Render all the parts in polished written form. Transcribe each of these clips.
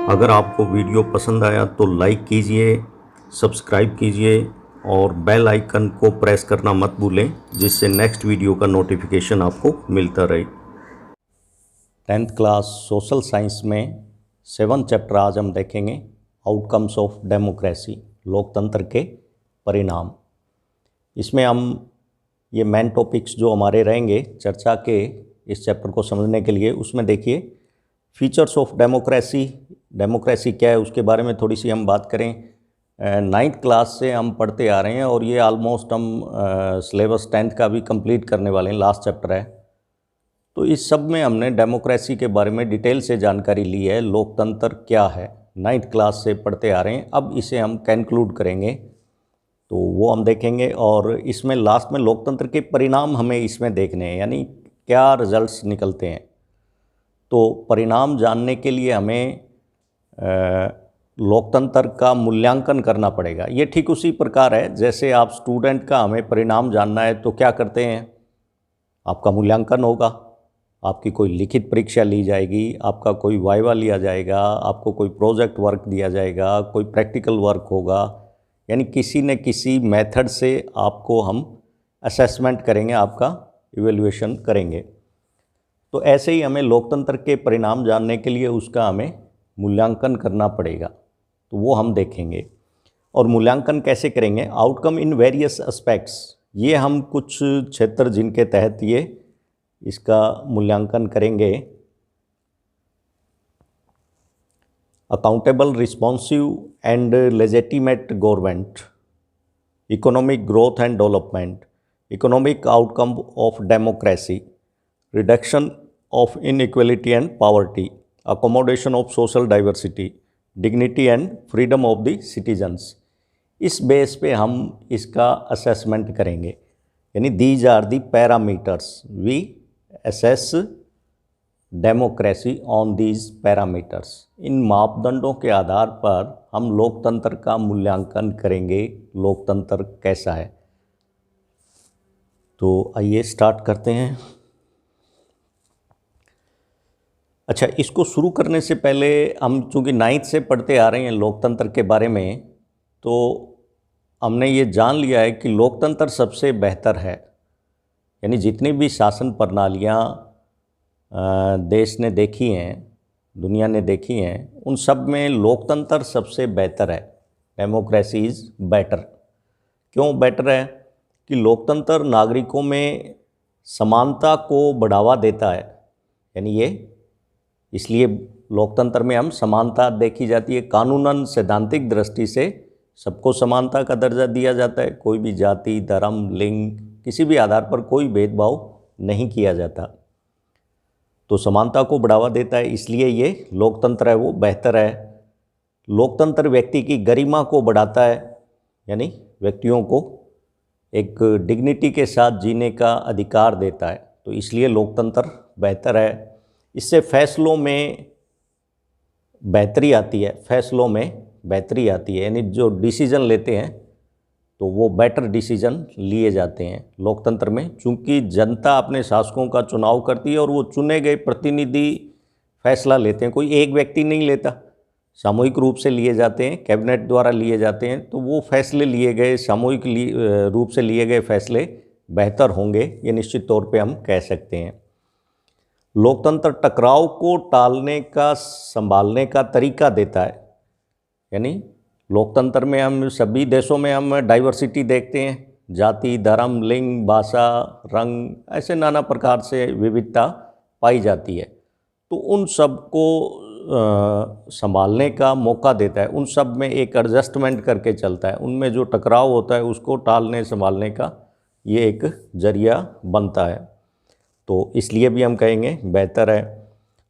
अगर आपको वीडियो पसंद आया तो लाइक कीजिए, सब्सक्राइब कीजिए और बेल आइकन को प्रेस करना मत भूलें, जिससे नेक्स्ट वीडियो का नोटिफिकेशन आपको मिलता रहे। 10th क्लास सोशल साइंस में 7th चैप्टर आज हम देखेंगे, आउटकम्स ऑफ डेमोक्रेसी, लोकतंत्र के परिणाम। इसमें हम ये मेन टॉपिक्स जो हमारे रहेंगे चर्चा के इस चैप्टर को समझने के लिए, उसमें देखिए फीचर्स ऑफ डेमोक्रेसी, डेमोक्रेसी क्या है उसके बारे में थोड़ी सी हम बात करें। 9th क्लास से हम पढ़ते आ रहे हैं और ये ऑलमोस्ट हम सिलेबस 10th का भी कंप्लीट करने वाले हैं, लास्ट चैप्टर है। तो इस सब में हमने डेमोक्रेसी के बारे में डिटेल से जानकारी ली है। लोकतंत्र क्या है 9th क्लास से पढ़ते आ रहे हैं, अब इसे हम कंक्लूड करेंगे तो वो हम देखेंगे। और इसमें लास्ट में लोकतंत्र के परिणाम हमें इसमें देखने हैं, यानी क्या रिजल्ट्स निकलते हैं। तो परिणाम जानने के लिए हमें लोकतंत्र का मूल्यांकन करना पड़ेगा। ये ठीक उसी प्रकार है जैसे आप स्टूडेंट का हमें परिणाम जानना है तो क्या करते हैं, आपका मूल्यांकन होगा, आपकी कोई लिखित परीक्षा ली जाएगी, आपका कोई वाइवा लिया जाएगा, आपको कोई प्रोजेक्ट वर्क दिया जाएगा, कोई प्रैक्टिकल वर्क होगा, यानी किसी न किसी मेथड से आपको हम असेसमेंट करेंगे, आपका इवैल्यूएशन करेंगे। तो ऐसे ही हमें लोकतंत्र के परिणाम जानने के लिए उसका हमें मूल्यांकन करना पड़ेगा, तो वो हम देखेंगे। और मूल्यांकन कैसे करेंगे, आउटकम इन वेरियस एस्पेक्ट्स, ये हम कुछ क्षेत्र जिनके तहत ये इसका मूल्यांकन करेंगे। Accountable, responsive and legitimate government, economic growth and development, economic outcome of democracy, reduction of inequality and poverty, accommodation of social diversity, dignity and freedom of the citizens। इस बेस पे हम इसका असेसमेंट करेंगे, यानी these are the parameters, we assess democracy on these parameters. इन मापदंडों के आधार पर हम लोकतंत्र का मूल्यांकन करेंगे, लोकतंत्र कैसा है। तो आइए स्टार्ट करते हैं। अच्छा, इसको शुरू करने से पहले हम चूँकि 9th से पढ़ते आ रहे हैं लोकतंत्र के बारे में, तो हमने ये जान लिया है कि लोकतंत्र सबसे बेहतर है, यानी जितनी भी शासन प्रणालियाँ देश ने देखी हैं, दुनिया ने देखी हैं, उन सब में लोकतंत्र सबसे बेहतर है। Democracy is better. क्यों बेटर है कि लोकतंत्र नागरिकों में समानता को बढ़ावा देता है, यानी ये इसलिए लोकतंत्र में हम समानता देखी जाती है। कानूनन सैद्धांतिक दृष्टि से सबको समानता का दर्जा दिया जाता है, कोई भी जाति, धर्म, लिंग, किसी भी आधार पर कोई भेदभाव नहीं किया जाता, तो समानता को बढ़ावा देता है, इसलिए ये लोकतंत्र है वो बेहतर है। लोकतंत्र व्यक्ति की गरिमा को बढ़ाता है, यानी व्यक्तियों को एक डिग्निटी के साथ जीने का अधिकार देता है, तो इसलिए लोकतंत्र बेहतर है। इससे फैसलों में बेहतरी आती है, फैसलों में बेहतरी आती है, यानी जो डिसीजन लेते हैं तो वो बेटर डिसीजन लिए जाते हैं लोकतंत्र में, चूँकि जनता अपने शासकों का चुनाव करती है और वो चुने गए प्रतिनिधि फैसला लेते हैं, कोई एक व्यक्ति नहीं लेता, सामूहिक रूप से लिए जाते हैं, कैबिनेट द्वारा लिए जाते हैं, तो वो फैसले लिए गए सामूहिक रूप से लिए गए फैसले बेहतर होंगे, ये निश्चित तौर पे हम कह सकते हैं। लोकतंत्र टकराव को टालने का, संभालने का तरीका देता है, यानी लोकतंत्र में हम सभी देशों में हम डाइवर्सिटी देखते हैं, जाति, धर्म, लिंग, भाषा, रंग, ऐसे नाना प्रकार से विविधता पाई जाती है, तो उन सब को संभालने का मौका देता है, उन सब में एक एडजस्टमेंट करके चलता है, उनमें जो टकराव होता है उसको टालने संभालने का ये एक जरिया बनता है, तो इसलिए भी हम कहेंगे बेहतर है।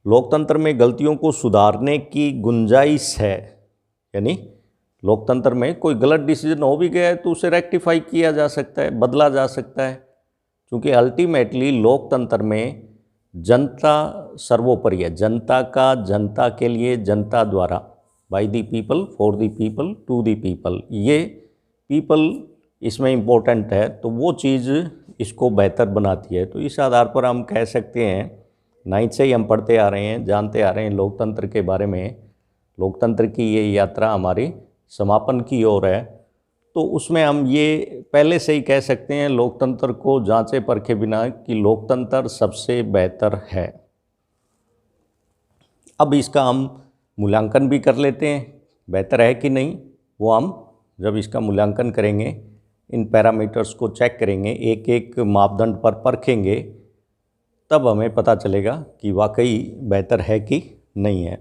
लोकतंत्र में गलतियों को सुधारने की गुंजाइश है, यानी लोकतंत्र में कोई गलत डिसीजन हो भी गया है तो उसे रेक्टिफाई किया जा सकता है, बदला जा सकता है, क्योंकि अल्टीमेटली लोकतंत्र में जनता सर्वोपरि है, जनता का, जनता के लिए, जनता द्वारा, by the people, for the people, to the people, ये पीपल इसमें इम्पोर्टेंट है, तो वो चीज़ इसको बेहतर बनाती है। तो इस आधार पर हम कह सकते हैं, 9th से ही हम पढ़ते आ रहे हैं, जानते आ रहे हैं लोकतंत्र के बारे में, लोकतंत्र की ये यात्रा हमारी समापन की ओर है। तो उसमें हम ये पहले से ही कह सकते हैं लोकतंत्र को जांचे परखे बिना कि लोकतंत्र सबसे बेहतर है। अब इसका हम मूल्यांकन भी कर लेते हैं, बेहतर है कि नहीं। वो हम जब इसका मूल्यांकन करेंगे, इन पैरामीटर्स को चेक करेंगे, एक एक मापदंड पर परखेंगे, तब हमें पता चलेगा कि वाकई बेहतर है कि नहीं है।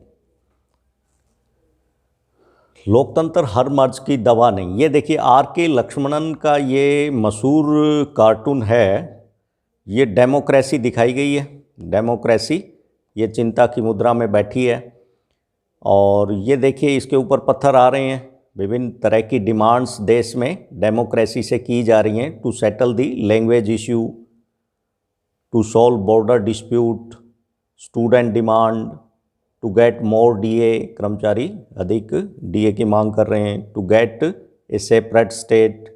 लोकतंत्र हर मर्ज की दवा नहीं। ये देखिए R.K. लक्ष्मणन का ये मशहूर कार्टून है। ये डेमोक्रेसी दिखाई गई है। डेमोक्रेसी ये चिंता की मुद्रा में बैठी है और ये देखिए इसके ऊपर पत्थर आ रहे हैं। विभिन्न तरह की डिमांड्स देश में डेमोक्रेसी से की जा रही हैं। To settle the language issue, to solve border dispute, student demand, to get more DA, कर्मचारी अधिक DA की मांग कर रहे हैं। To get a separate state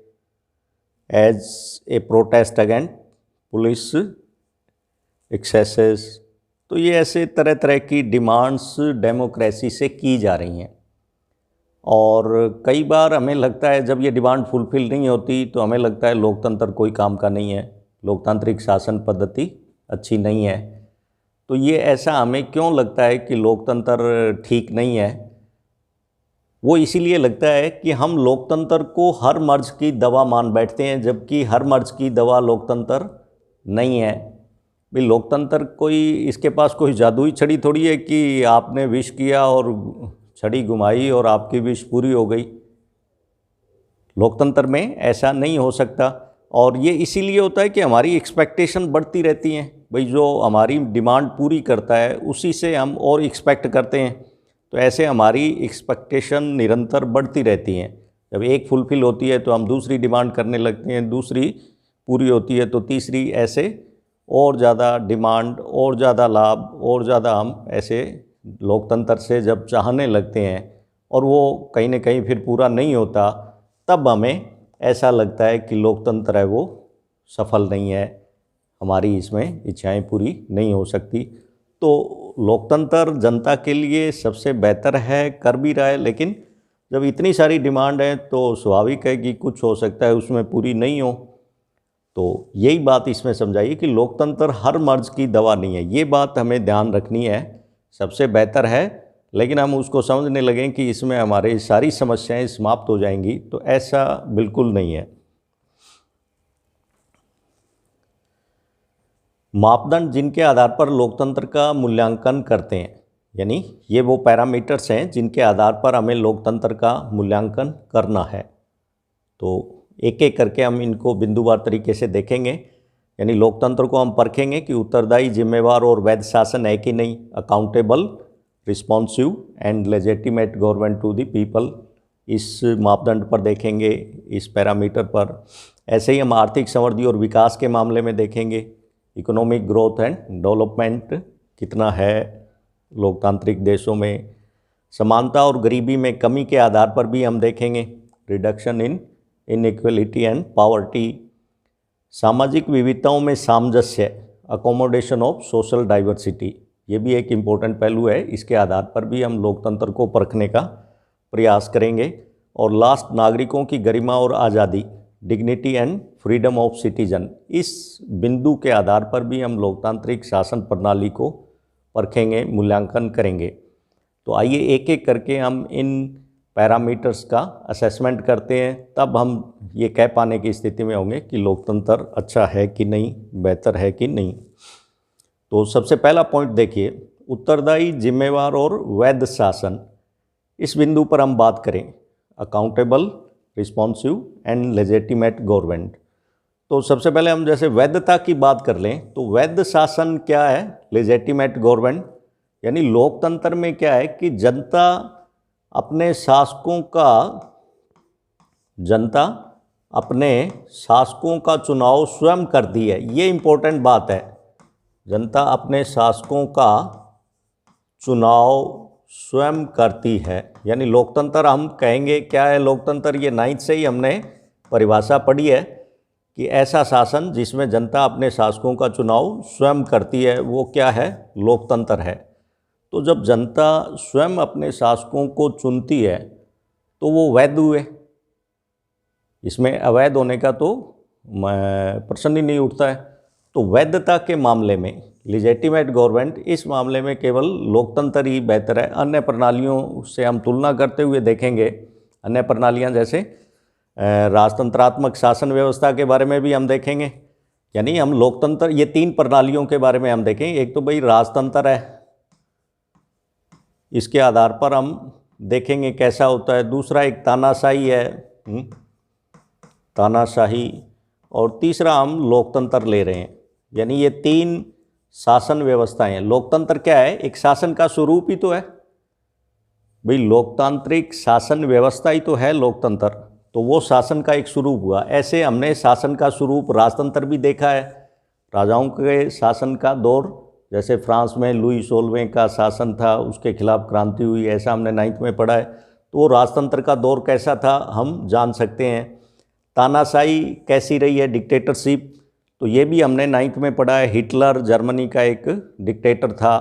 as a protest against police excesses. तो ये ऐसे तरह तरह की डिमांड्स डेमोक्रेसी से की जा रही हैं और कई बार हमें लगता है जब ये डिमांड फुलफिल नहीं होती तो हमें लगता है लोकतंत्र कोई काम का नहीं है, लोकतांत्रिक शासन पद्धति अच्छी नहीं है। तो ये ऐसा हमें क्यों लगता है कि लोकतंत्र ठीक नहीं है? वो इसीलिए लगता है कि हम लोकतंत्र को हर मर्ज की दवा मान बैठते हैं, जबकि हर मर्ज की दवा लोकतंत्र नहीं है। भाई लोकतंत्र कोई, इसके पास कोई जादुई छड़ी थोड़ी है कि आपने विश किया और छड़ी घुमाई और आपकी विश पूरी हो गई। लोकतंत्र में ऐसा नहीं हो सकता और ये इसीलिए होता है कि हमारी एक्सपेक्टेशन बढ़ती रहती हैं। भाई जो हमारी डिमांड पूरी करता है उसी से हम और एक्सपेक्ट करते हैं, तो ऐसे हमारी एक्सपेक्टेशन निरंतर बढ़ती रहती हैं। जब एक फुलफिल होती है तो हम दूसरी डिमांड करने लगते हैं, दूसरी पूरी होती है तो तीसरी, ऐसे और ज़्यादा डिमांड और ज़्यादा लाभ और ज़्यादा हम ऐसे लोकतंत्र से जब चाहने लगते हैं और वो कहीं ना कहीं फिर पूरा नहीं होता, तब हमें ऐसा लगता है कि लोकतंत्र है वो सफल नहीं है, हमारी इसमें इच्छाएं पूरी नहीं हो सकती। तो लोकतंत्र जनता के लिए सबसे बेहतर है, कर भी रहा है, लेकिन जब इतनी सारी डिमांड है तो स्वाभाविक है कि कुछ हो सकता है उसमें पूरी नहीं हो। तो यही बात इसमें समझाइए कि लोकतंत्र हर मर्ज की दवा नहीं है। ये बात हमें ध्यान रखनी है। सबसे बेहतर है, लेकिन हम उसको समझने लगें कि इसमें हमारी सारी समस्याएं समाप्त हो जाएंगी, तो ऐसा बिल्कुल नहीं है। मापदंड जिनके आधार पर लोकतंत्र का मूल्यांकन करते हैं, यानी ये वो पैरामीटर्स हैं जिनके आधार पर हमें लोकतंत्र का मूल्यांकन करना है। तो एक एक करके हम इनको बिंदुवार तरीके से देखेंगे। यानी लोकतंत्र को हम परखेंगे कि उत्तरदायी, जिम्मेवार और वैध शासन है कि नहीं, accountable, responsive and legitimate government to the people, इस मापदंड पर देखेंगे, इस पैरामीटर पर। ऐसे ही हम आर्थिक समृद्धि और विकास के मामले में देखेंगे, इकोनॉमिक ग्रोथ एंड डेवलपमेंट कितना है लोकतांत्रिक देशों में। समानता और गरीबी में कमी के आधार पर भी हम देखेंगे, reduction in inequality and poverty. सामाजिक विविधताओं में सामंजस्य, अकोमोडेशन ऑफ सोशल डाइवर्सिटी, ये भी एक इम्पोर्टेंट पहलू है। इसके आधार पर भी हम लोकतंत्र को परखने का प्रयास करेंगे। और लास्ट, नागरिकों की गरिमा और आज़ादी, dignity and freedom of citizen, इस बिंदु के आधार पर भी हम लोकतांत्रिक शासन प्रणाली को परखेंगे, मूल्यांकन करेंगे। तो आइए एक एक करके हम इन पैरामीटर्स का असेसमेंट करते हैं, तब हम ये कह पाने की स्थिति में होंगे कि लोकतंत्र अच्छा है कि नहीं, बेहतर है कि नहीं। तो सबसे पहला पॉइंट देखिए, उत्तरदायी, जिम्मेवार और वैध शासन। इस बिंदु पर हम बात करें, accountable, responsive and legitimate government. तो सबसे पहले हम जैसे वैधता की बात कर लें तो वैध शासन क्या है, लेजिटिमेट गवर्नमेंट, यानी लोकतंत्र में क्या है कि जनता अपने शासकों का चुनाव स्वयं करती है। ये इम्पोर्टेंट बात है, जनता अपने शासकों का चुनाव स्वयं करती है। यानी लोकतंत्र हम कहेंगे क्या है लोकतंत्र, ये 9th से ही हमने परिभाषा पढ़ी है कि ऐसा शासन जिसमें जनता अपने शासकों का चुनाव स्वयं करती है, वो क्या है, लोकतंत्र है। तो जब जनता स्वयं अपने शासकों को चुनती है तो वो वैध हुए, इसमें अवैध होने का तो प्रश्न ही नहीं उठता है। तो वैधता के मामले में लिजिटिमेट गवर्नमेंट, इस मामले में केवल लोकतंत्र ही बेहतर है। अन्य प्रणालियों से हम तुलना करते हुए देखेंगे, अन्य प्रणालियां जैसे राजतंत्रात्मक शासन व्यवस्था के बारे में भी हम देखेंगे, यानी हम लोकतंत्र, ये 3 प्रणालियों के बारे में हम देखेंगे। एक तो भाई राजतंत्र है, इसके आधार पर हम देखेंगे कैसा होता है। दूसरा एक तानाशाही है, तानाशाही, और तीसरा हम लोकतंत्र ले रहे हैं। यानी ये 3 शासन व्यवस्थाएं हैं। लोकतंत्र क्या है? एक शासन का स्वरूप ही तो है भाई, लोकतांत्रिक शासन व्यवस्था ही तो है लोकतंत्र, तो वो शासन का एक स्वरूप हुआ। ऐसे हमने शासन का स्वरूप राजतंत्र भी देखा है, राजाओं के शासन का दौर, जैसे फ्रांस में लुई 16वें का शासन था, उसके खिलाफ क्रांति हुई, ऐसा हमने 9th में पढ़ा है। तो वो राजतंत्र का दौर कैसा था हम जान सकते हैं। तानाशाही कैसी रही है, डिक्टेटरशिप, तो ये भी हमने 9th में पढ़ा है। हिटलर जर्मनी का एक डिक्टेटर था,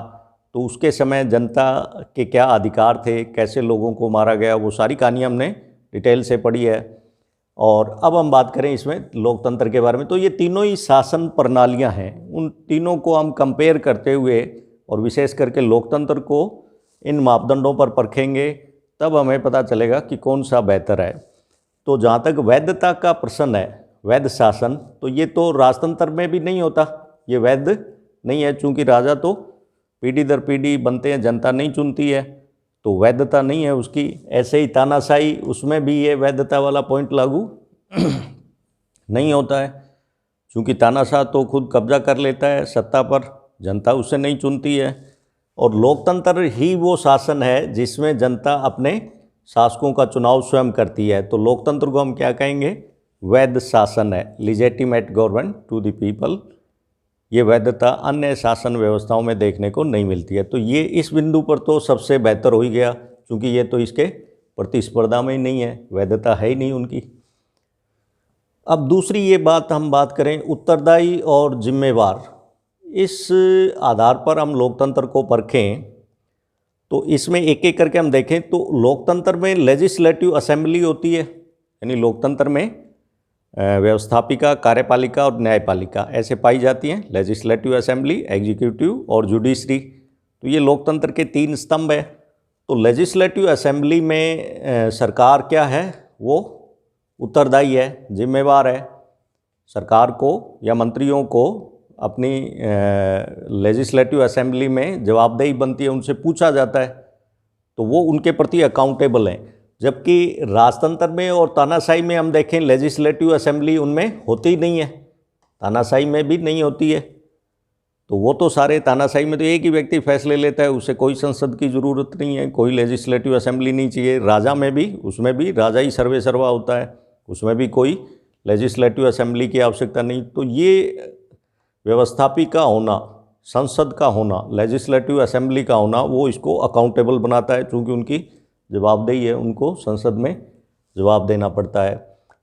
तो उसके समय जनता के क्या अधिकार थे, कैसे लोगों को मारा गया, वो सारी कहानी हमने डिटेल से पढ़ी है। और अब हम बात करें इसमें लोकतंत्र के बारे में, तो ये तीनों ही शासन प्रणालियां हैं। उन तीनों को हम कंपेयर करते हुए और विशेष करके लोकतंत्र को इन मापदंडों पर परखेंगे, तब हमें पता चलेगा कि कौन सा बेहतर है। तो जहाँ तक वैधता का प्रश्न है, वैध शासन, तो ये तो राजतंत्र में भी नहीं होता, ये वैध नहीं है, चूँकि राजा तो पीढ़ी दर पीढ़ी बनते हैं, जनता नहीं चुनती है, तो वैधता नहीं है उसकी। ऐसे ही तानाशाही, उसमें भी ये वैधता वाला पॉइंट लागू नहीं होता है, क्योंकि तानाशाह तो खुद कब्जा कर लेता है सत्ता पर, जनता उसे नहीं चुनती है। और लोकतंत्र ही वो शासन है जिसमें जनता अपने शासकों का चुनाव स्वयं करती है। तो लोकतंत्र को हम क्या कहेंगे? वैध शासन है, legitimate government to the people. ये वैधता अन्य शासन व्यवस्थाओं में देखने को नहीं मिलती है। तो ये इस बिंदु पर तो सबसे बेहतर हो ही गया, क्योंकि ये तो इसके प्रतिस्पर्धा में ही नहीं है, वैधता है ही नहीं उनकी। अब दूसरी ये बात हम बात करें उत्तरदायी और जिम्मेवार, इस आधार पर हम लोकतंत्र को परखें, तो इसमें एक एक करके हम देखें तो लोकतंत्र में लेजिस्लेटिव असेंबली होती है, यानी लोकतंत्र में व्यवस्थापिका, कार्यपालिका और न्यायपालिका ऐसे पाई जाती हैं। लेजिस्लेटिव असेंबली, एग्जीक्यूटिव और जुडिशरी, तो ये लोकतंत्र के 3 स्तंभ है। तो लेजिस्लेटिव असेंबली में सरकार क्या है? वो उत्तरदायी है, जिम्मेवार है। सरकार को या मंत्रियों को अपनी लेजिस्लेटिव असेंबली में जवाबदेही बनती है, उनसे पूछा जाता है, तो वो उनके प्रति अकाउंटेबल हैं। जबकि राजतंत्र में और तानाशाही में हम देखें, लेजिस्लेटिव असेंबली उनमें होती ही नहीं है, तानाशाही में भी नहीं होती है। तो वो तो सारे, तानाशाही में तो एक ही व्यक्ति फैसले लेता है, उसे कोई संसद की ज़रूरत नहीं है, कोई लेजिस्लेटिव असेंबली नहीं चाहिए। राजा में भी, उसमें भी राजा ही सर्वे सर्वा होता है, उसमें भी कोई लेजिस्लेटिव असेंबली की आवश्यकता नहीं। तो ये व्यवस्थापिका होना, संसद का होना, लेजिस्लेटिव असेंबली का होना, वो इसको अकाउंटेबल बनाता है, चूँकि उनकी जवाबदेही है, उनको संसद में जवाब देना पड़ता है।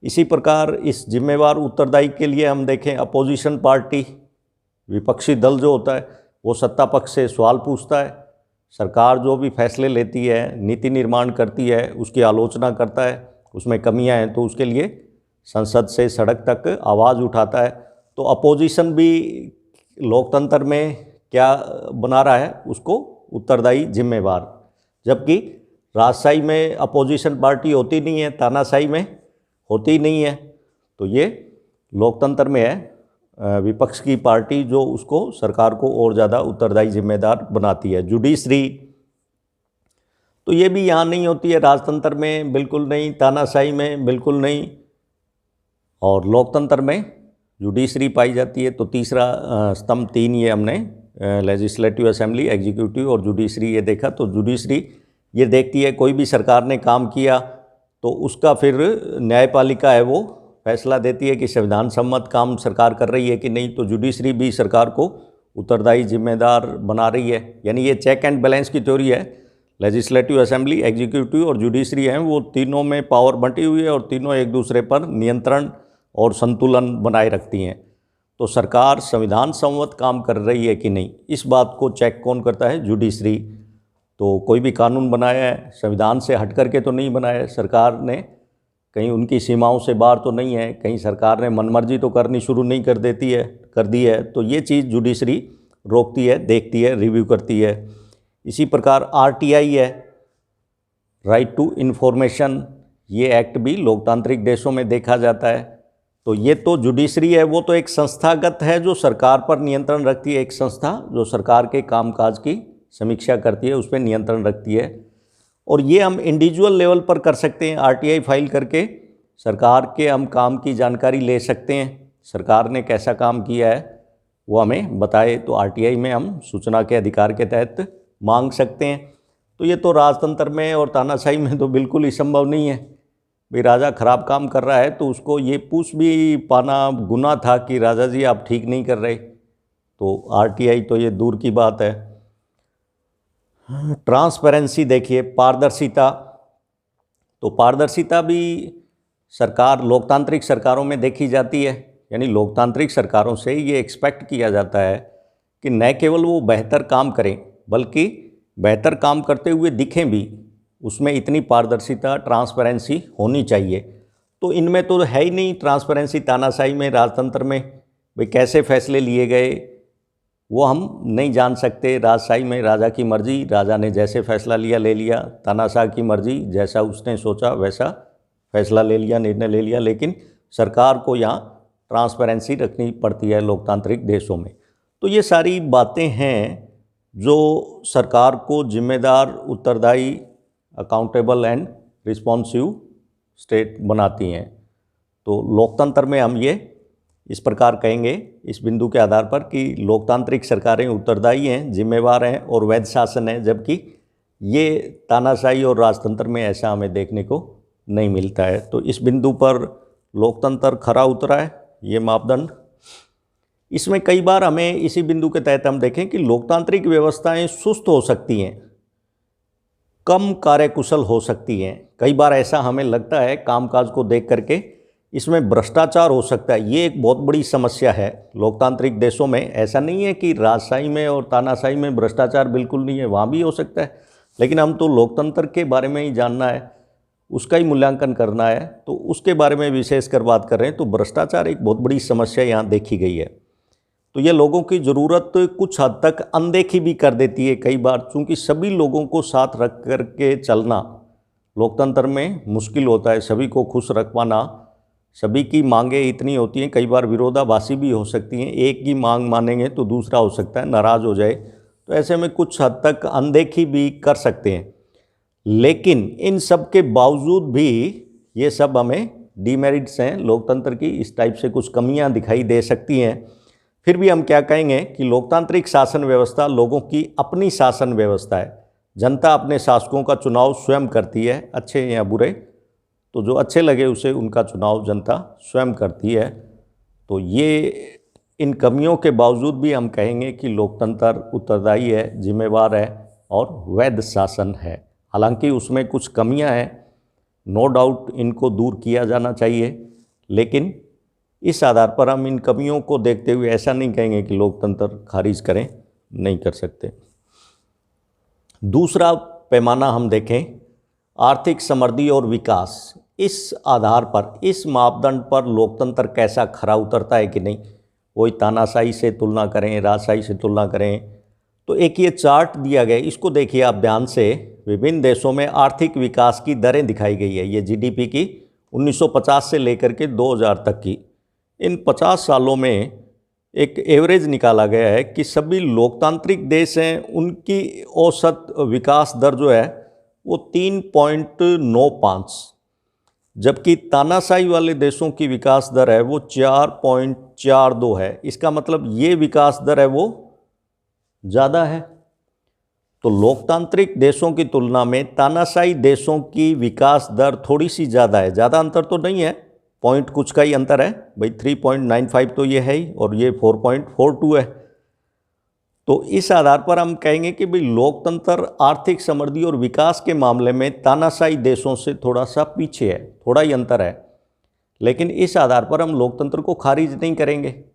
इसी प्रकार इस जिम्मेवार उत्तरदायी के लिए हम देखें, अपोजिशन पार्टी, विपक्षी दल जो होता है, वो सत्ता पक्ष से सवाल पूछता है। सरकार जो भी फैसले लेती है, नीति निर्माण करती है, उसकी आलोचना करता है, उसमें कमियां हैं तो उसके लिए संसद से सड़क तक आवाज़ उठाता है। तो अपोजिशन भी लोकतंत्र में क्या बना रहा है? उसको उत्तरदायी, जिम्मेवार। जबकि राजशाही में अपोजिशन पार्टी होती नहीं है, तानाशाही में होती नहीं है। तो ये लोकतंत्र में है विपक्ष की पार्टी जो उसको, सरकार को और ज़्यादा उत्तरदायी, जिम्मेदार बनाती है। जुडिशरी, तो ये भी यहाँ नहीं होती है, राजतंत्र में बिल्कुल नहीं, तानाशाही में बिल्कुल नहीं, और लोकतंत्र में जुडिशरी पाई जाती है। तो तीसरा स्तंभ 3 ये हमने लेजिस्लेटिव असेंबली, एग्जीक्यूटिव और जुडिशरी ये देखा। तो जुडिशरी ये देखती है कोई भी सरकार ने काम किया तो उसका फिर न्यायपालिका है वो फैसला देती है कि संविधान सम्मत काम सरकार कर रही है कि नहीं। तो जुडिशरी भी सरकार को उत्तरदायी, जिम्मेदार बना रही है। यानी ये चेक एंड बैलेंस की थ्योरी है। लेजिस्लेटिव असेंबली, एग्जीक्यूटिव और जुडिशरी हैं, वो तीनों में पावर बंटी हुई है और तीनों एक दूसरे पर नियंत्रण और संतुलन बनाए रखती हैं। तो सरकार संविधान सम्मत काम कर रही है कि नहीं, इस बात को चेक कौन करता है? जुडिशरी। तो कोई भी कानून बनाया है संविधान से हट करके तो नहीं बनाया है सरकार ने, कहीं उनकी सीमाओं से बाहर तो नहीं है, कहीं सरकार ने मनमर्जी तो करनी शुरू नहीं कर दी है। तो ये चीज़ जुडिशरी रोकती है, देखती है, रिव्यू करती है। इसी प्रकार आरटीआई है, राइट टू इन्फॉर्मेशन, ये एक्ट भी लोकतांत्रिक देशों में देखा जाता है। तो ये तो जुडिशरी है, वो तो एक संस्थागत है जो सरकार पर नियंत्रण रखती है, एक संस्था जो सरकार के कामकाज की समीक्षा करती है, उस पर नियंत्रण रखती है। और ये हम इंडिविजुअल लेवल पर कर सकते हैं, आरटीआई फाइल करके सरकार के हम काम की जानकारी ले सकते हैं, सरकार ने कैसा काम किया है वो हमें बताए, तो आरटीआई में हम सूचना के अधिकार के तहत मांग सकते हैं। तो ये तो राजतंत्र में और तानाशाही में तो बिल्कुल ही संभव नहीं है। भाई राजा खराब काम कर रहा है तो उसको ये पूछ भी पाना गुनाह था कि राजा जी आप ठीक नहीं कर रहे, तो आरटीआई तो ये दूर की बात है। ट्रांसपेरेंसी देखिए, पारदर्शिता, तो पारदर्शिता भी सरकार लोकतांत्रिक सरकारों में देखी जाती है, यानी लोकतांत्रिक सरकारों से ये एक्सपेक्ट किया जाता है कि न केवल वो बेहतर काम करें बल्कि बेहतर काम करते हुए दिखें भी, उसमें इतनी पारदर्शिता ट्रांसपेरेंसी होनी चाहिए। तो इनमें तो है ही नहीं ट्रांसपेरेंसी, तानाशाही में, राजतंत्र में भाई कैसे फैसले लिए गए वो हम नहीं जान सकते। राजशाही में राजा की मर्जी, राजा ने जैसे फैसला लिया ले लिया, तानाशाह की मर्जी, जैसा उसने सोचा वैसा फैसला ले लिया, निर्णय ले लिया। लेकिन सरकार को यहाँ ट्रांसपेरेंसी रखनी पड़ती है लोकतांत्रिक देशों में। तो ये सारी बातें हैं जो सरकार को जिम्मेदार, उत्तरदायी, अकाउंटेबल एंड रिस्पॉन्सिव स्टेट बनाती हैं। तो लोकतंत्र में हम ये इस प्रकार कहेंगे इस बिंदु के आधार पर कि लोकतांत्रिक सरकारें उत्तरदायी हैं, जिम्मेवार हैं और वैध शासन है, जबकि ये तानाशाही और राजतंत्र में ऐसा हमें देखने को नहीं मिलता है। तो इस बिंदु पर लोकतंत्र खरा उतरा है, ये मापदंड। इसमें कई बार हमें इसी बिंदु के तहत हम देखें कि लोकतांत्रिक व्यवस्थाएं सुस्त हो सकती हैं, कम कार्यकुशल हो सकती हैं। कई बार ऐसा हमें लगता है कामकाज को देख करके इसमें भ्रष्टाचार हो सकता है, ये एक बहुत बड़ी समस्या है लोकतांत्रिक देशों में। ऐसा नहीं है कि राजशाही में और तानाशाही में भ्रष्टाचार बिल्कुल नहीं है, वहाँ भी हो सकता है, लेकिन हम तो लोकतंत्र के बारे में ही जानना है, उसका ही मूल्यांकन करना है, तो उसके बारे में विशेषकर बात कर रहे हैं। तो भ्रष्टाचार एक बहुत बड़ी समस्या यहाँ देखी गई है। तो ये लोगों की ज़रूरत कुछ हद तक अनदेखी भी कर देती है कई बार, चूँकि सभी लोगों को साथ रख कर के चलना लोकतंत्र में मुश्किल होता है, सभी को खुश रख पाना। सभी की मांगें इतनी होती हैं, कई बार विरोधाभासी भी हो सकती हैं, एक की मांग मानेंगे तो दूसरा हो सकता है नाराज़ हो जाए, तो ऐसे में कुछ हद तक अनदेखी भी कर सकते हैं। लेकिन इन सब के बावजूद भी ये सब हमें डीमेरिट्स हैं लोकतंत्र की, इस टाइप से कुछ कमियां दिखाई दे सकती हैं। फिर भी हम क्या कहेंगे कि लोकतांत्रिक शासन व्यवस्था लोगों की अपनी शासन व्यवस्था है। जनता अपने शासकों का चुनाव स्वयं करती है, अच्छे या बुरे, तो जो अच्छे लगे उसे उनका चुनाव जनता स्वयं करती है। तो ये इन कमियों के बावजूद भी हम कहेंगे कि लोकतंत्र उत्तरदायी है, जिम्मेवार है और वैध शासन है। हालांकि उसमें कुछ कमियां हैं, नो डाउट इनको दूर किया जाना चाहिए, लेकिन इस आधार पर हम इन कमियों को देखते हुए ऐसा नहीं कहेंगे कि लोकतंत्र खारिज करें, नहीं कर सकते। दूसरा पैमाना हम देखें आर्थिक समृद्धि और विकास, इस आधार पर, इस मापदंड पर लोकतंत्र कैसा खरा उतरता है कि नहीं। वही तानाशाही से तुलना करें, राजशाही से तुलना करें, तो एक ये चार्ट दिया गया, इसको देखिए आप ध्यान से। विभिन्न देशों में आर्थिक विकास की दरें दिखाई गई है, ये जीडीपी की 1950 से लेकर के 2000 तक की। इन 50 सालों में एक एवरेज निकाला गया है कि सभी लोकतांत्रिक देश हैं, उनकी औसत विकास दर जो है वो 3.95, जबकि तानाशाही वाले देशों की विकास दर है वो 4.42 है। इसका मतलब ये विकास दर है वो ज़्यादा है। तो लोकतांत्रिक देशों की तुलना में तानाशाही देशों की विकास दर थोड़ी सी ज़्यादा है। ज़्यादा अंतर तो नहीं है, पॉइंट कुछ का ही अंतर है भाई, 3.95 तो ये है ही और ये 4.42 है। तो इस आधार पर हम कहेंगे कि भाई लोकतंत्र आर्थिक समृद्धि और विकास के मामले में तानाशाही देशों से थोड़ा सा पीछे है, थोड़ा ही अंतर है। लेकिन इस आधार पर हम लोकतंत्र को खारिज नहीं करेंगे,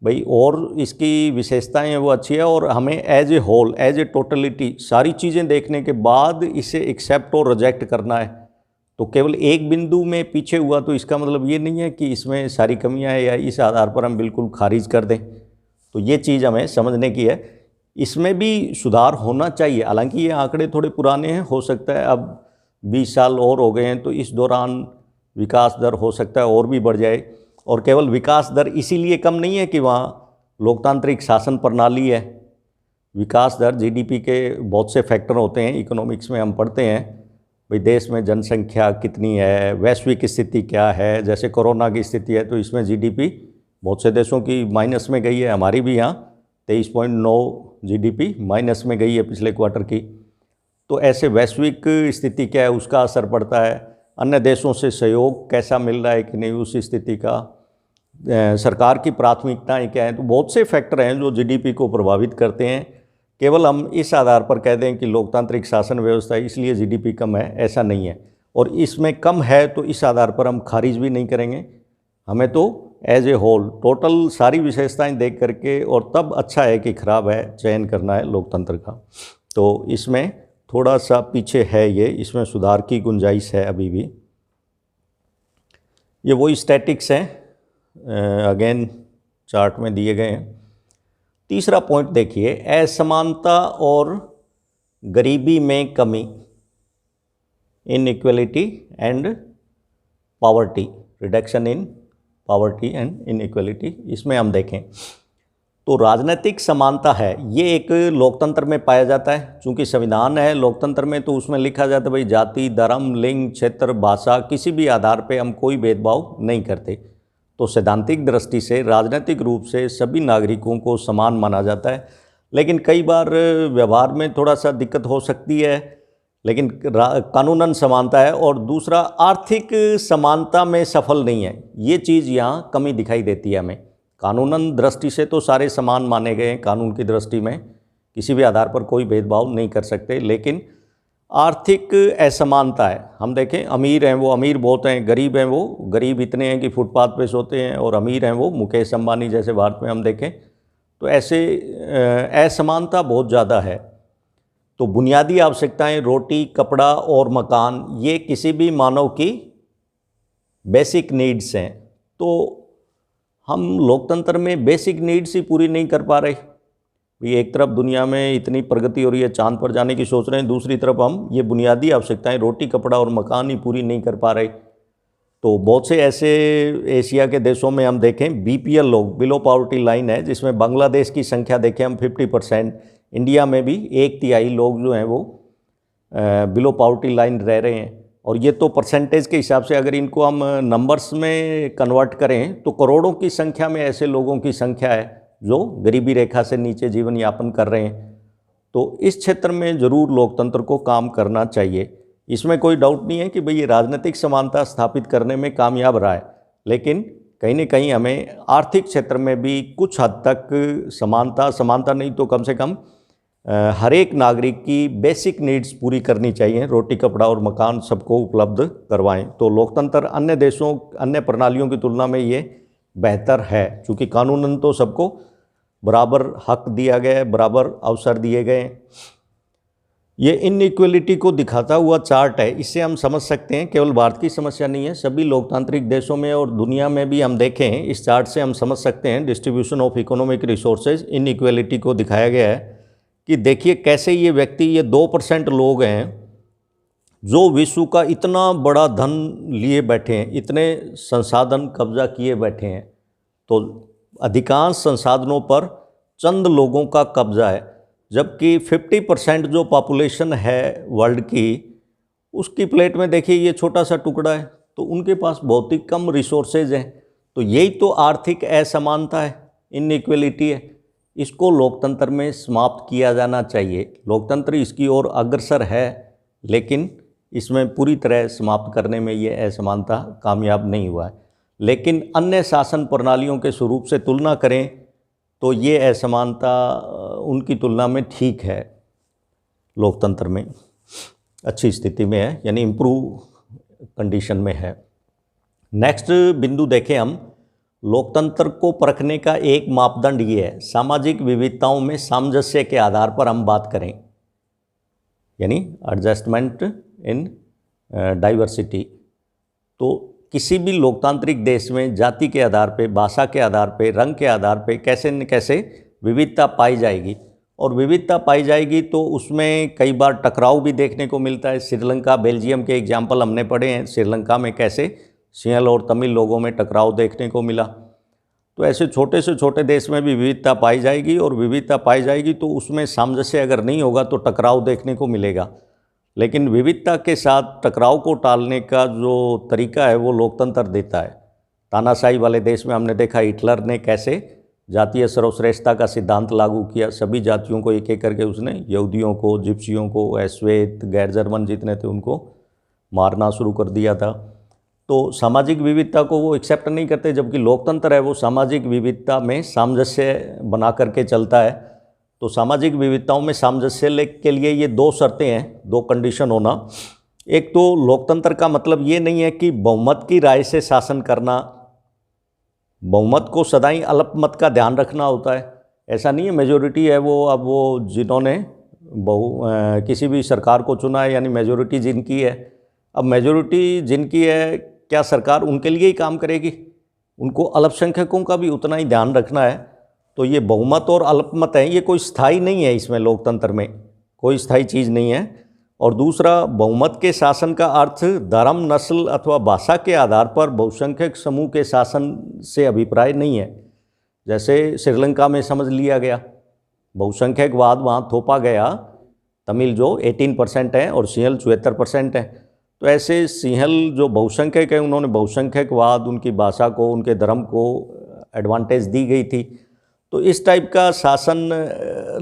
भाई, और इसकी विशेषताएं हैं वो अच्छी है, और हमें as a whole, as a totality सारी चीज़ें देखने के बाद इसे एक्सेप्ट और रिजेक्ट करना है। तो केवल एक बिंदु में पीछे हुआ तो इसका मतलब ये नहीं है कि इसमें सारी कमियां हैं या इस आधार पर हम बिल्कुल खारिज कर दें। तो ये चीज़ हमें समझने की है। इसमें भी सुधार होना चाहिए। हालांकि ये आंकड़े थोड़े पुराने हैं, हो सकता है अब 20 साल और हो गए हैं, तो इस दौरान विकास दर हो सकता है और भी बढ़ जाए। और केवल विकास दर इसीलिए कम नहीं है कि वहाँ लोकतांत्रिक शासन प्रणाली है। विकास दर जीडीपी के बहुत से फैक्टर होते हैं, इकोनॉमिक्स में हम पढ़ते हैं भाई देश में जनसंख्या कितनी है, वैश्विक स्थिति क्या है। जैसे कोरोना की स्थिति है तो इसमें जीडीपी बहुत से देशों की माइनस में गई है, हमारी भी यहाँ 23.9 जीडीपी माइनस में गई है पिछले क्वार्टर की। तो ऐसे वैश्विक स्थिति क्या है उसका असर पड़ता है। अन्य देशों से सहयोग कैसा मिल रहा है कि नहीं, उस स्थिति का, सरकार की प्राथमिकताएं क्या हैं। तो बहुत से फैक्टर हैं जो जीडीपी को प्रभावित करते हैं। केवल हम इस आधार पर कह दें कि लोकतांत्रिक शासन व्यवस्था इसलिए जीडीपी कम है, ऐसा नहीं है। और इसमें कम है तो इस आधार पर हम खारिज भी नहीं करेंगे। हमें तो एज ए होल टोटल सारी विशेषताएं देख करके, और तब अच्छा है कि खराब है चयन करना है लोकतंत्र का। तो इसमें थोड़ा सा पीछे है ये, इसमें सुधार की गुंजाइश है अभी भी। ये वही स्टैटिक्स हैं, अगेन चार्ट में दिए गए हैं। तीसरा पॉइंट देखिए, असमानता और गरीबी में कमी, inequality and poverty, reduction in poverty and inequality. इसमें हम देखें तो राजनीतिक समानता है, ये एक लोकतंत्र में पाया जाता है। चूंकि संविधान है लोकतंत्र में, तो उसमें लिखा जाता है भाई जाति, धर्म, लिंग, क्षेत्र, भाषा, किसी भी आधार पे हम कोई भेदभाव नहीं करते। तो सैद्धांतिक दृष्टि से राजनीतिक रूप से सभी नागरिकों को समान माना जाता है। लेकिन कई बार व्यवहार में थोड़ा सा दिक्कत हो सकती है। लेकिन कानूनन समानता है, और दूसरा आर्थिक समानता में सफल नहीं है। ये चीज़ यहाँ कमी दिखाई देती है हमें। कानूनन दृष्टि से तो सारे समान माने गए हैं, कानून की दृष्टि में किसी भी आधार पर कोई भेदभाव नहीं कर सकते। लेकिन आर्थिक असमानता है। हम देखें, अमीर हैं वो अमीर बहुत हैं, गरीब हैं वो गरीब इतने हैं कि फुटपाथ पे सोते हैं, और अमीर हैं वो मुकेश अंबानी जैसे भारत में हम देखें तो ऐसे असमानता बहुत ज़्यादा है। तो बुनियादी आवश्यकताएं रोटी, कपड़ा और मकान, ये किसी भी मानव की बेसिक नीड्स हैं। तो हम लोकतंत्र में बेसिक नीड्स ही पूरी नहीं कर पा रहे। ये एक तरफ दुनिया में इतनी प्रगति हो रही है, चांद पर जाने की सोच रहे हैं, दूसरी तरफ हम ये बुनियादी आवश्यकताएं रोटी, कपड़ा और मकान ही पूरी नहीं कर पा रहे। तो बहुत से ऐसे एशिया के देशों में हम देखें बीपीएल लोग, बिलो पॉवर्टी लाइन है, जिसमें बांग्लादेश की संख्या देखें हम 50%, इंडिया में भी 1/3 लोग जो हैं वो बिलो पॉवर्टी लाइन रह रहे हैं। और ये तो परसेंटेज के हिसाब से, अगर इनको हम नंबर्स में कन्वर्ट करें तो करोड़ों की संख्या में ऐसे लोगों की संख्या है जो गरीबी रेखा से नीचे जीवन यापन कर रहे हैं। तो इस क्षेत्र में ज़रूर लोकतंत्र को काम करना चाहिए। इसमें कोई डाउट नहीं है कि भाई ये राजनीतिक समानता स्थापित करने में कामयाब रहा है। लेकिन कहीं न कहीं हमें आर्थिक क्षेत्र में भी कुछ हद तक समानता नहीं तो कम से कम हर एक नागरिक की बेसिक नीड्स पूरी करनी चाहिए। रोटी, कपड़ा और मकान सबको उपलब्ध करवाएं। तो लोकतंत्र अन्य देशों, अन्य प्रणालियों की तुलना में ये बेहतर है, क्योंकि कानूनन तो सबको बराबर हक दिया गया है, बराबर अवसर दिए गए हैं। ये इनइक्वलिटी को दिखाता हुआ चार्ट है, इससे हम समझ सकते हैं केवल भारत की समस्या नहीं है, सभी लोकतांत्रिक देशों में और दुनिया में भी हम देखें, इस चार्ट से हम समझ सकते हैं distribution of economic resources inequality को दिखाया गया है कि देखिए कैसे ये व्यक्ति, ये 2% लोग हैं जो विश्व का इतना बड़ा धन लिए बैठे हैं, इतने संसाधन कब्जा किए बैठे हैं। तो अधिकांश संसाधनों पर चंद लोगों का कब्जा है, जबकि 50% जो पॉपुलेशन है वर्ल्ड की, उसकी प्लेट में देखिए ये छोटा सा टुकड़ा है। तो उनके पास बहुत ही कम रिसोर्सेज हैं। तो यही तो आर्थिक असमानता है, इनइक्वलिटी है। इसको लोकतंत्र में समाप्त किया जाना चाहिए। लोकतंत्र इसकी ओर अग्रसर है, लेकिन इसमें पूरी तरह समाप्त करने में ये असमानता कामयाब नहीं हुआ है। लेकिन अन्य शासन प्रणालियों के स्वरूप से तुलना करें तो ये असमानता उनकी तुलना में ठीक है, लोकतंत्र में अच्छी स्थिति में है, यानी इम्प्रूव कंडीशन में है। नेक्स्ट बिंदु देखें हम, लोकतंत्र को परखने का एक मापदंड ये है, सामाजिक विविधताओं में सामंजस्य के आधार पर हम बात करें, यानी एडजस्टमेंट इन डाइवर्सिटी। तो किसी भी लोकतांत्रिक देश में जाति के आधार पे, भाषा के आधार पे, रंग के आधार पे कैसे न कैसे विविधता पाई जाएगी, और विविधता पाई जाएगी तो उसमें कई बार टकराव भी देखने को मिलता है। श्रीलंका, बेल्जियम के एग्जाम्पल हमने पढ़े हैं, श्रीलंका में कैसे सिंहल और तमिल लोगों में टकराव देखने को मिला। तो ऐसे छोटे से छोटे देश में भी विविधता पाई जाएगी, और विविधता पाई जाएगी तो उसमें सामंजस्य अगर नहीं होगा तो टकराव देखने को मिलेगा। लेकिन विविधता के साथ टकराव को टालने का जो तरीका है वो लोकतंत्र देता है। तानाशाही वाले देश में हमने देखा हिटलर ने कैसे जातीय सर्वश्रेष्ठता का सिद्धांत लागू किया, सभी जातियों को एक एक करके उसने, यहूदियों को, जिप्सियों को, श्वेत, गैर जर्मन जितने थे उनको मारना शुरू कर दिया था। तो सामाजिक विविधता को वो एक्सेप्ट नहीं करते, जबकि लोकतंत्र है वो सामाजिक विविधता में सामंजस्य बना करके चलता है। तो सामाजिक विविधताओं में सामंजस्य के लिए ये दो शर्तें हैं, दो कंडीशन होना। एक तो लोकतंत्र का मतलब ये नहीं है कि बहुमत की राय से शासन करना, बहुमत को सदाई अल्पमत का ध्यान रखना होता है, ऐसा नहीं है। मेजोरिटी है वो, अब वो जिन्होंने किसी भी सरकार को चुना है, यानी मेजोरिटी जिनकी है, अब मेजोरिटी जिनकी है क्या सरकार उनके लिए ही काम करेगी? उनको अल्पसंख्यकों का भी उतना ही ध्यान रखना है। तो ये बहुमत और अल्पमत है, ये कोई स्थायी नहीं है, इसमें लोकतंत्र में कोई स्थायी चीज़ नहीं है। और दूसरा, बहुमत के शासन का अर्थ धर्म, नस्ल अथवा भाषा के आधार पर बहुसंख्यक समूह के शासन से अभिप्राय नहीं है। जैसे श्रीलंका में समझ लिया गया, बहुसंख्यकवाद वहाँ थोपा गया, तमिल जो 18% है और सिंहल 74% है। तो ऐसे सिंहल जो बहुसंख्यक है, उन्होंने बहुसंख्यकवाद, उनकी भाषा को, उनके धर्म को एडवांटेज दी गई थी। तो इस टाइप का शासन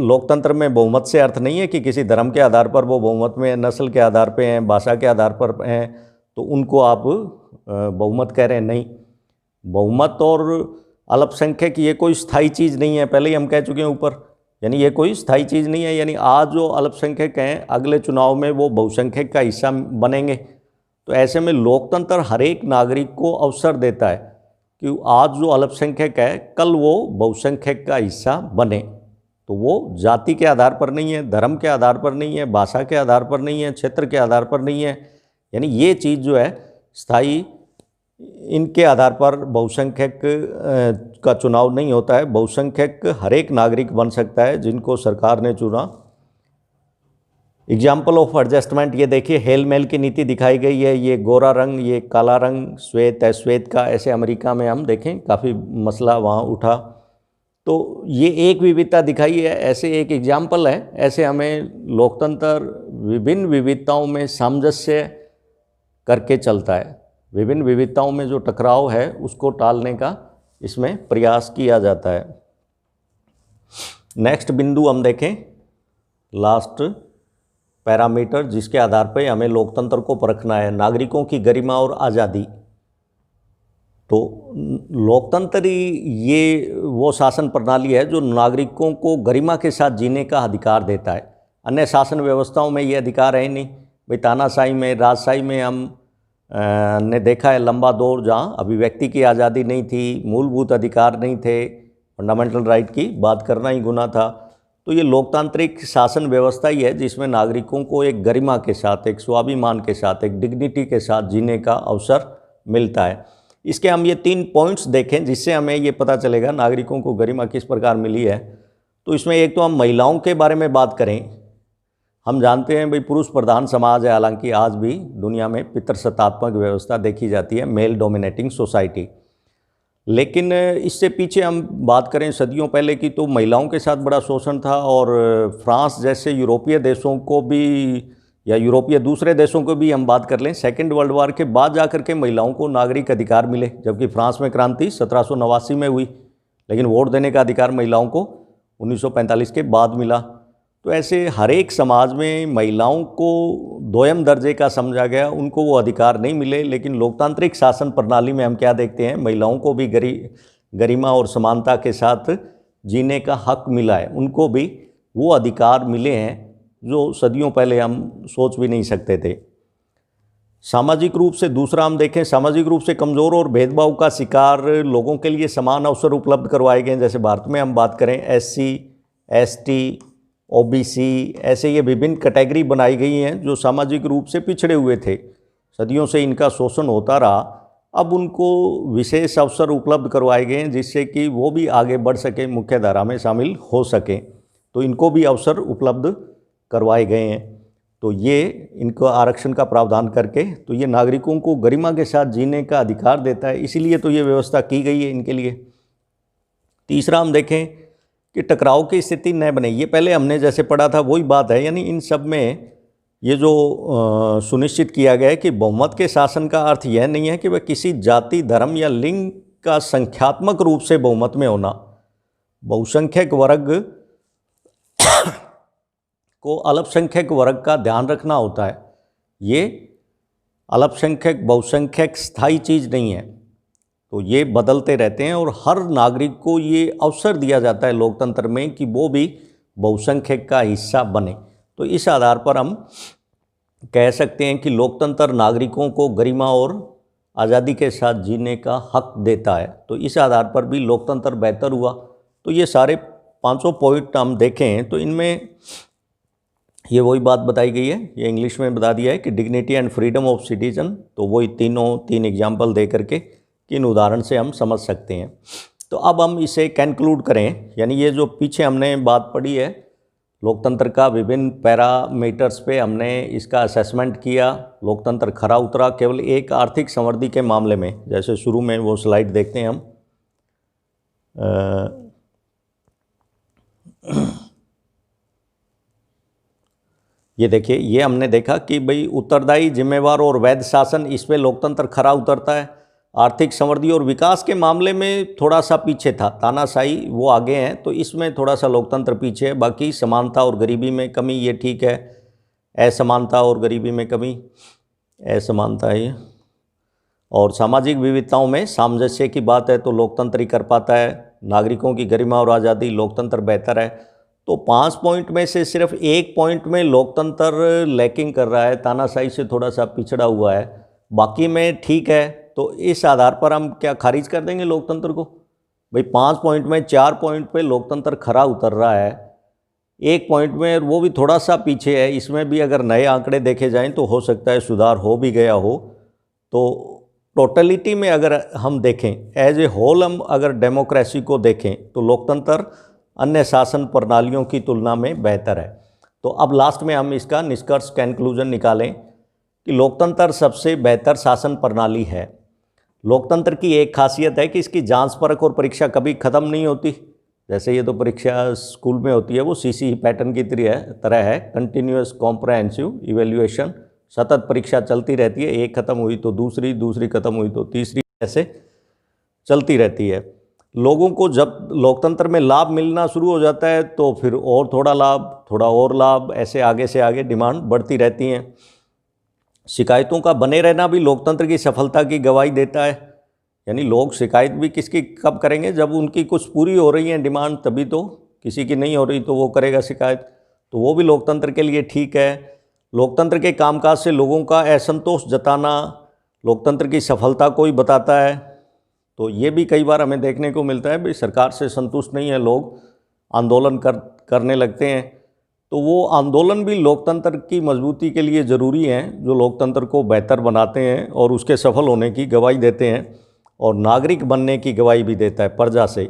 लोकतंत्र में बहुमत से अर्थ नहीं है कि किसी धर्म के आधार पर वो बहुमत में, नस्ल के आधार पे हैं, भाषा के आधार पर हैं तो उनको आप बहुमत कह रहे हैं। नहीं, बहुमत और अल्पसंख्यक ये कोई स्थायी चीज़ नहीं है, पहले ही हम कह चुके हैं ऊपर, यानी ये कोई स्थायी चीज़ नहीं है। यानी आज जो अल्पसंख्यक हैं अगले चुनाव में वो बहुसंख्यक का हिस्सा बनेंगे। तो ऐसे में लोकतंत्र हर एक नागरिक को अवसर देता है कि आज जो अल्पसंख्यक है कल वो बहुसंख्यक का हिस्सा बने। तो वो जाति के आधार पर नहीं है, धर्म के आधार पर नहीं है, भाषा के आधार पर नहीं है, क्षेत्र के आधार पर नहीं है। यानी ये चीज़ जो है स्थायी, इनके आधार पर बहुसंख्यक का चुनाव नहीं होता है। बहुसंख्यक हर एक नागरिक बन सकता है जिनको सरकार ने चुना। एग्जाम्पल ऑफ एडजस्टमेंट ये देखिए, हेल मेल की नीति दिखाई गई है। ये गोरा रंग, ये काला रंग, श्वेत है, श्वेत का, ऐसे अमेरिका में हम देखें काफ़ी मसला वहाँ उठा। तो ये एक विविधता दिखाई है, ऐसे एक एग्जाम्पल है। ऐसे हमें लोकतंत्र विभिन्न विविधताओं में सामंजस्य करके चलता है। विभिन्न विविधताओं में जो टकराव है उसको टालने का इसमें प्रयास किया जाता है। नेक्स्ट बिंदु हम देखें, लास्ट पैरामीटर जिसके आधार पर हमें लोकतंत्र को परखना है, नागरिकों की गरिमा और आज़ादी। तो लोकतंत्र ये वो शासन प्रणाली है जो नागरिकों को गरिमा के साथ जीने का अधिकार देता है। अन्य शासन व्यवस्थाओं में ये अधिकार है नहीं। भाई तानाशाही में, राजशाही में हम ने देखा है लंबा दौर जहाँ अभिव्यक्ति की आज़ादी नहीं थी, मूलभूत अधिकार नहीं थे, फंडामेंटल राइट की बात करना ही गुनाह था। तो ये लोकतांत्रिक शासन व्यवस्था ही है जिसमें नागरिकों को एक गरिमा के साथ, एक स्वाभिमान के साथ, एक डिग्निटी के साथ जीने का अवसर मिलता है। इसके हम ये 3 पॉइंट्स देखें जिससे हमें ये पता चलेगा नागरिकों को गरिमा किस प्रकार मिली है। तो इसमें एक तो हम महिलाओं के बारे में बात करें। हम जानते हैं भाई पुरुष प्रधान समाज है, हालांकि आज भी दुनिया में पितृसत्तात्मक व्यवस्था देखी जाती है, मेल डोमिनेटिंग सोसाइटी। लेकिन इससे पीछे हम बात करें सदियों पहले की, तो महिलाओं के साथ बड़ा शोषण था। और फ्रांस जैसे यूरोपीय देशों को भी, या यूरोपीय दूसरे देशों को भी हम बात कर लें, सेकेंड वर्ल्ड वार के बाद जाकर के महिलाओं को नागरिक अधिकार मिले। जबकि फ्रांस में क्रांति 1789 में हुई, लेकिन वोट देने का अधिकार महिलाओं को 1945 के बाद मिला। तो ऐसे हर एक समाज में महिलाओं को दोयम दर्जे का समझा गया, उनको वो अधिकार नहीं मिले। लेकिन लोकतांत्रिक शासन प्रणाली में हम क्या देखते हैं, महिलाओं को भी गरिमा और समानता के साथ जीने का हक मिला है, उनको भी वो अधिकार मिले हैं जो सदियों पहले हम सोच भी नहीं सकते थे। सामाजिक रूप से दूसरा हम देखें, सामाजिक रूप से कमज़ोर और भेदभाव का शिकार लोगों के लिए समान अवसर उपलब्ध करवाए गए हैं। जैसे भारत में हम बात करें SC, ST, OBC, ऐसे ये विभिन्न कैटेगरी बनाई गई हैं जो सामाजिक रूप से पिछड़े हुए थे। सदियों से इनका शोषण होता रहा, अब उनको विशेष अवसर उपलब्ध करवाए गए हैं जिससे कि वो भी आगे बढ़ सके, मुख्य धारा में शामिल हो सकें। तो इनको भी अवसर उपलब्ध करवाए गए हैं। तो ये इनको आरक्षण का प्रावधान करके तो ये नागरिकों को गरिमा के साथ जीने का अधिकार देता है, इसीलिए तो ये व्यवस्था की गई है इनके लिए। तीसरा हम देखें कि टकराव की स्थिति न बने। ये पहले हमने जैसे पढ़ा था वही बात है, यानी इन सब में ये जो सुनिश्चित किया गया है कि बहुमत के शासन का अर्थ यह नहीं है कि वह किसी जाति, धर्म या लिंग का संख्यात्मक रूप से बहुमत में होना। बहुसंख्यक वर्ग को अल्पसंख्यक वर्ग का ध्यान रखना होता है। ये अल्पसंख्यक बहुसंख्यक स्थायी चीज़ नहीं है, तो ये बदलते रहते हैं और हर नागरिक को ये अवसर दिया जाता है लोकतंत्र में कि वो भी बहुसंख्यक का हिस्सा बने। तो इस आधार पर हम कह सकते हैं कि लोकतंत्र नागरिकों को गरिमा और आज़ादी के साथ जीने का हक देता है। तो इस आधार पर भी लोकतंत्र बेहतर हुआ। तो ये सारे 500 पॉइंट हम देखें तो इनमें ये वही बात बताई गई है, ये इंग्लिश में बता दिया है कि dignity and freedom of citizen. तो वही तीन एग्जाम्पल दे करके किन उदाहरण से हम समझ सकते हैं। तो अब हम इसे कंक्लूड करें, यानी ये जो पीछे हमने बात पढ़ी है लोकतंत्र का विभिन्न पैरामीटर्स पे हमने इसका असेसमेंट किया, लोकतंत्र खरा उतरा केवल एक आर्थिक समृद्धि के मामले में। जैसे शुरू में वो स्लाइड देखते हैं हम, ये देखिए, ये हमने देखा कि भाई उत्तरदायी, जिम्मेवार और वैध शासन, इस पे लोकतंत्र खरा उतरता है। आर्थिक समृद्धि और विकास के मामले में थोड़ा सा पीछे था, तानाशाही वो आगे हैं, तो इसमें थोड़ा सा लोकतंत्र पीछे है। बाकी समानता और गरीबी में कमी, ये ठीक है। असमानता और गरीबी में कमी, असमानता है। और सामाजिक विविधताओं में सामंजस्य की बात है तो लोकतंत्र ही कर पाता है। नागरिकों की गरिमा और आज़ादी, लोकतंत्र बेहतर है। तो 5 पॉइंट में से सिर्फ 1 पॉइंट में लोकतंत्र लैकिंग कर रहा है, तानाशाही से थोड़ा सा पिछड़ा हुआ है, बाकी में ठीक है। तो इस आधार पर हम क्या खारिज कर देंगे लोकतंत्र को? भाई 5 पॉइंट में 4 पॉइंट पे लोकतंत्र खरा उतर रहा है, 1 पॉइंट में वो भी थोड़ा सा पीछे है। इसमें भी अगर नए आंकड़े देखे जाएं तो हो सकता है सुधार हो भी गया हो। तो टोटलिटी में अगर हम देखें, एज ए होल हम अगर डेमोक्रेसी को देखें तो लोकतंत्र अन्य शासन प्रणालियों की तुलना में बेहतर है। तो अब लास्ट में हम इसका निष्कर्ष, कंक्लूजन निकालें कि लोकतंत्र सबसे बेहतर शासन प्रणाली है। लोकतंत्र की एक खासियत है कि इसकी जांच परख और परीक्षा कभी ख़त्म नहीं होती। जैसे ये तो परीक्षा स्कूल में होती है, वो CCE पैटर्न की तरह है, कंटिन्यूअस कॉम्प्रहेंसिव इवेल्युएशन। सतत परीक्षा चलती रहती है, एक ख़त्म हुई तो दूसरी, दूसरी ख़त्म हुई तो तीसरी, ऐसे चलती रहती है। लोगों को जब लोकतंत्र में लाभ मिलना शुरू हो जाता है तो फिर और थोड़ा लाभ, थोड़ा और लाभ, ऐसे आगे से आगे डिमांड बढ़ती रहती हैं। शिकायतों का बने रहना भी लोकतंत्र की सफलता की गवाही देता है। यानी लोग शिकायत भी किसकी कब करेंगे? जब उनकी कुछ पूरी हो रही है डिमांड, तभी तो। किसी की नहीं हो रही तो वो करेगा शिकायत, तो वो भी लोकतंत्र के लिए ठीक है। लोकतंत्र के कामकाज से लोगों का असंतोष जताना लोकतंत्र की सफलता को ही बताता है। तो ये भी कई बार हमें देखने को मिलता है, भाई सरकार से संतुष्ट नहीं है लोग, आंदोलन करने लगते हैं। तो वो आंदोलन भी लोकतंत्र की मजबूती के लिए ज़रूरी हैं, जो लोकतंत्र को बेहतर बनाते हैं और उसके सफल होने की गवाही देते हैं, और नागरिक बनने की गवाही भी देता है प्रजा से।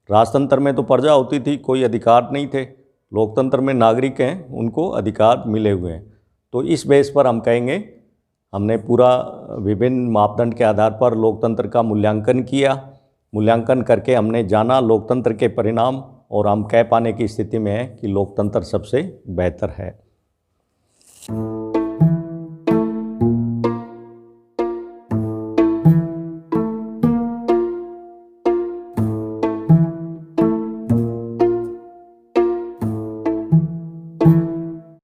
राजतंत्र में तो प्रजा होती थी, कोई अधिकार नहीं थे। लोकतंत्र में नागरिक हैं, उनको अधिकार मिले हुए हैं। तो इस बेस पर हम कहेंगे हमने पूरा विभिन्न मापदंड के आधार पर लोकतंत्र का मूल्यांकन किया। मूल्यांकन करके हमने जाना लोकतंत्र के परिणाम, और हम कह पाने की स्थिति में हैं कि लोकतंत्र सबसे बेहतर है।